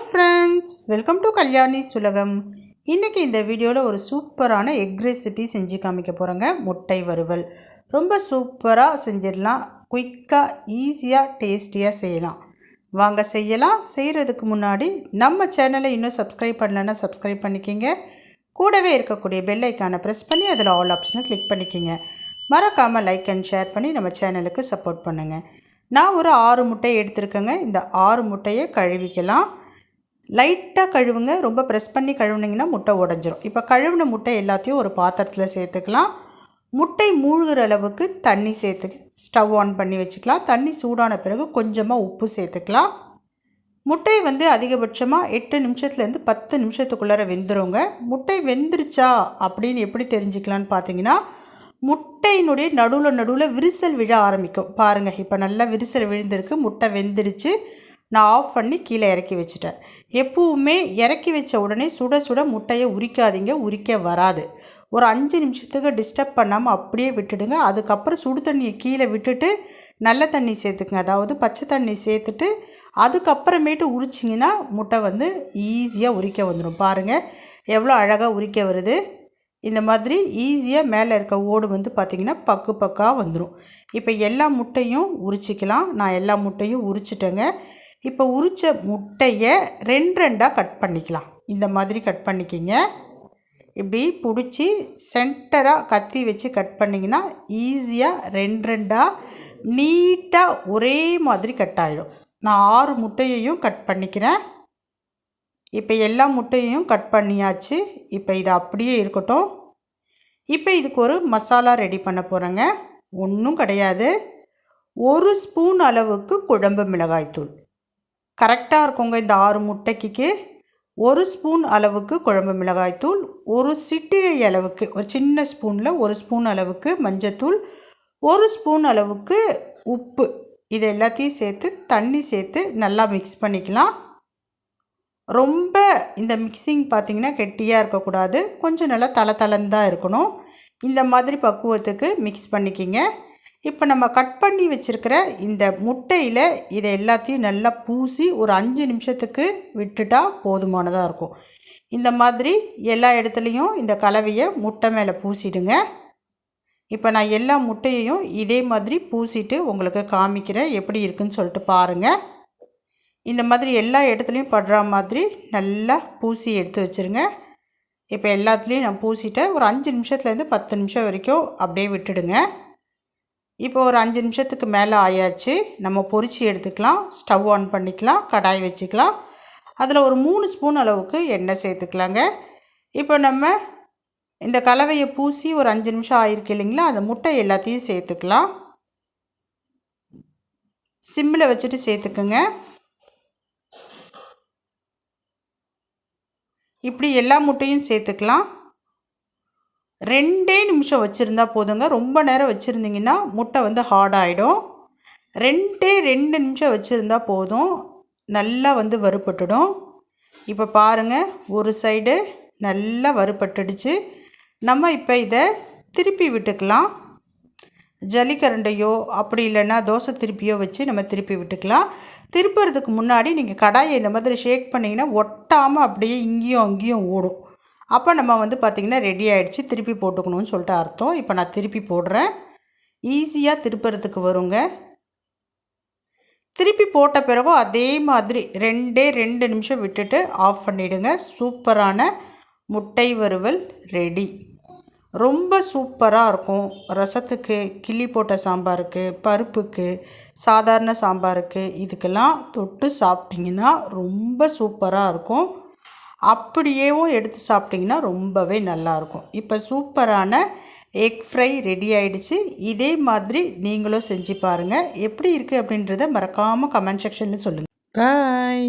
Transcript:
Friends, welcome to Kalyani சுலகம். இன்றைக்கி இந்த வீடியோவில் ஒரு சூப்பரான எக் ரெசிபி செஞ்சு காமிக்க போகிறேங்க. முட்டை வறுவல் ரொம்ப சூப்பராக செஞ்சிடலாம். குயிக்காக ஈஸியாக டேஸ்டியாக செய்யலாம். வாங்க செய்யலாம். செய்கிறதுக்கு முன்னாடி நம்ம சேனலை இன்னும் சப்ஸ்கிரைப் பண்ணலைன்னா சப்ஸ்கிரைப் பண்ணிக்கிங்க. கூடவே இருக்கக்கூடிய பெல் ஐக்கானை ப்ரெஸ் பண்ணி அதில் ஆல் ஆப்ஷனை கிளிக் பண்ணிக்கிங்க. மறக்காமல் லைக் அண்ட் ஷேர் பண்ணி நம்ம சேனலுக்கு சப்போர்ட் பண்ணுங்கள். நான் ஒரு 6 முட்டை எடுத்துருக்கேங்க. இந்த 6 முட்டையை கழுவிக்கலாம். லைட்டாக கழுவுங்க, ரொம்ப ப்ரெஸ் பண்ணி கழுவுனிங்கன்னா முட்டை உடஞ்சிரும். இப்போ கழுவின முட்டை எல்லாத்தையும் ஒரு பாத்திரத்தில் சேர்த்துக்கலாம். முட்டை மூழ்கிற அளவுக்கு தண்ணி சேர்த்து ஸ்டவ் ஆன் பண்ணி வச்சுக்கலாம். தண்ணி சூடான பிறகு கொஞ்சமாக உப்பு சேர்த்துக்கலாம். முட்டை அதிகபட்சமாக 8 நிமிஷத்துலேருந்து 10 நிமிஷத்துக்குள்ளார வெந்துருங்க. முட்டை வெந்துருச்சா அப்படின்னு எப்படி தெரிஞ்சுக்கலான்னு பார்த்தீங்கன்னா, முட்டையினுடைய நடுவில் விரிசல் விழ ஆரம்பிக்கும். பாருங்கள், இப்போ நல்லா விரிசல் விழுந்திருக்கு. முட்டை வெந்துடுச்சு. நான் ஆஃப் பண்ணி கீழே இறக்கி வச்சுட்டேன். எப்பவுமே இறக்கி வச்ச உடனே சுட சுட முட்டையை உரிக்காதீங்க, உரிக்க வராது. ஒரு 5 நிமிஷத்துக்கு டிஸ்டர்ப் பண்ணாமல் அப்படியே விட்டுடுங்க. அதுக்கப்புறம் சுடு தண்ணியை கீழே விட்டுட்டு நல்ல தண்ணி சேர்த்துக்குங்க, அதாவது பச்சை தண்ணி சேர்த்துட்டு அதுக்கப்புறமேட்டு உரிச்சிங்கன்னா முட்டை ஈஸியாக உரிக்க வந்துடும். பாருங்கள் எவ்வளோ அழகாக உரிக்க வருது. இந்த மாதிரி ஈஸியாக மேலே இருக்க ஓடு பார்த்திங்கன்னா பக்காக வந்துடும். இப்போ எல்லா முட்டையும் உரிச்சிக்கலாம். நான் எல்லா முட்டையும் உரிச்சிட்டேங்க. இப்போ உரித்த முட்டையை 2 கட் பண்ணிக்கலாம். இந்த மாதிரி கட் பண்ணிக்கிங்க. இப்படி பிடிச்சி சென்டராக கத்தி வச்சு கட் பண்ணிங்கன்னா ஈஸியாக 2 நீட்டாக ஒரே மாதிரி கட் ஆகிடும். நான் 6 முட்டையையும் கட் பண்ணிக்கிறேன். இப்போ எல்லா முட்டையையும் கட் பண்ணியாச்சு. இப்போ இது அப்படியே இருக்கட்டும். இப்போ இதுக்கு ஒரு மசாலா ரெடி பண்ண போகிறேங்க. ஒன்றும் கிடையாது, 1 ஸ்பூன் அளவுக்கு குழம்பு மிளகாய்த்தூள் கரெக்டாக இருக்குங்க. இந்த 6 முட்டைக்கு 1 ஸ்பூன் அளவுக்கு குழம்பு மிளகாய்த்தூள், ஒரு சிட்டிகை அளவுக்கு, ஒரு சின்ன ஸ்பூனில் 1 ஸ்பூன் அளவுக்கு மஞ்சத்தூள், 1 ஸ்பூன் அளவுக்கு உப்பு, இது எல்லாத்தையும் சேர்த்து தண்ணி சேர்த்து நல்லா மிக்ஸ் பண்ணிக்கலாம். ரொம்ப இந்த மிக்சிங் பார்த்திங்கன்னா கெட்டியாக இருக்கக்கூடாது, கொஞ்சம் நல்லா தளன்னு தான் இருக்கணும். இந்த மாதிரி பக்குவத்துக்கு மிக்ஸ் பண்ணிக்கிங்க. இப்போ நம்ம கட் பண்ணி வச்சுருக்கிற இந்த முட்டையில் இதை எல்லாத்தையும் நல்லா பூசி ஒரு 5 நிமிஷத்துக்கு விட்டுட்டால் போதுமானதாக இருக்கும். இந்த மாதிரி எல்லா இடத்துலையும் இந்த கலவையை முட்டை மேலே பூசிடுங்க. இப்போ நான் எல்லா முட்டையையும் இதே மாதிரி பூசிட்டு உங்களுக்கு காமிக்கிறேன், எப்படி இருக்குன்னு சொல்லிட்டு பாருங்கள். இந்த மாதிரி எல்லா இடத்துலையும் படுற மாதிரி நல்லா பூசி எடுத்து வச்சுருங்க. இப்போ எல்லாத்துலேயும் நான் பூசிட்டேன். ஒரு 5 நிமிஷத்துலேருந்து 10 நிமிஷம் வரைக்கும் அப்படியே விட்டுடுங்க. இப்போ ஒரு 5 நிமிஷத்துக்கு மேலே ஆயாச்சு. நம்ம பொரிச்சு எடுத்துக்கலாம். ஸ்டவ் ஆன் பண்ணிக்கலாம், கடாய் வச்சுக்கலாம். அதில் ஒரு 3 ஸ்பூன் அளவுக்கு எண்ணெய் சேர்த்துக்கலாங்க. இப்போ நம்ம இந்த கலவையை பூசி ஒரு 5 நிமிஷம் ஆயிருக்கு இல்லைங்களா, அந்த முட்டை எல்லாத்தையும் சேர்த்துக்கலாம். சிம்மில் வச்சுட்டு சேர்த்துக்குங்க. இப்படி எல்லா முட்டையும் சேர்த்துக்கலாம். 2 நிமிஷம் வச்சுருந்தா போதுங்க. ரொம்ப நேரம் வச்சுருந்திங்கன்னா முட்டை ஹார்ட் ஆகிடும். 2 நிமிஷம் வச்சுருந்தா போதும், நல்லா வறுபட்டுடும். இப்போ பாருங்கள், ஒரு சைடு நல்லா வறுபட்டுடுச்சு. நம்ம இப்போ இதை திருப்பி விட்டுக்கலாம். ஜல்லிக்கரண்டையோ அப்படி இல்லைன்னா தோசை திருப்பியோ வச்சு நம்ம திருப்பி விட்டுக்கலாம். திருப்புறதுக்கு முன்னாடி நீங்கள் கடாயை இந்த மாதிரி ஷேக் பண்ணிங்கன்னா ஒட்டாமல் அப்படியே இங்கேயும் அங்கேயும் ஓடும். அப்போ நம்ம பார்த்திங்கன்னா ரெடி ஆகிடுச்சு, திருப்பி போட்டுக்கணும்னு சொல்லிட்டு அர்த்தம். இப்போ நான் திருப்பி போடுறேன். ஈஸியாக திருப்புறதுக்கு வருங்க. திருப்பி போட்ட பிறகும் அதே மாதிரி 2 நிமிஷம் விட்டுட்டு ஆஃப் பண்ணிவிடுங்க. சூப்பரான முட்டை வறுவல் ரெடி. ரொம்ப சூப்பராக இருக்கும். ரசத்துக்கு, கிள்ளி போட்ட சாம்பாருக்கு, பருப்புக்கு, சாதாரண சாம்பாருக்கு, இதுக்கெல்லாம் தொட்டு சாப்பிட்டிங்கன்னா ரொம்ப சூப்பராக இருக்கும். அப்படியேவும் எடுத்து சாப்பிட்டிங்கன்னா ரொம்பவே நல்லாயிருக்கும். இப்போ சூப்பரான எக் ஃப்ரை ரெடி ஆகிடுச்சு. இதே மாதிரி நீங்களும் செஞ்சு பாருங்கள். எப்படி இருக்குது அப்படின்றத மறக்காமல் கமெண்ட் செக்ஷனில் சொல்லுங்கள். பாய்.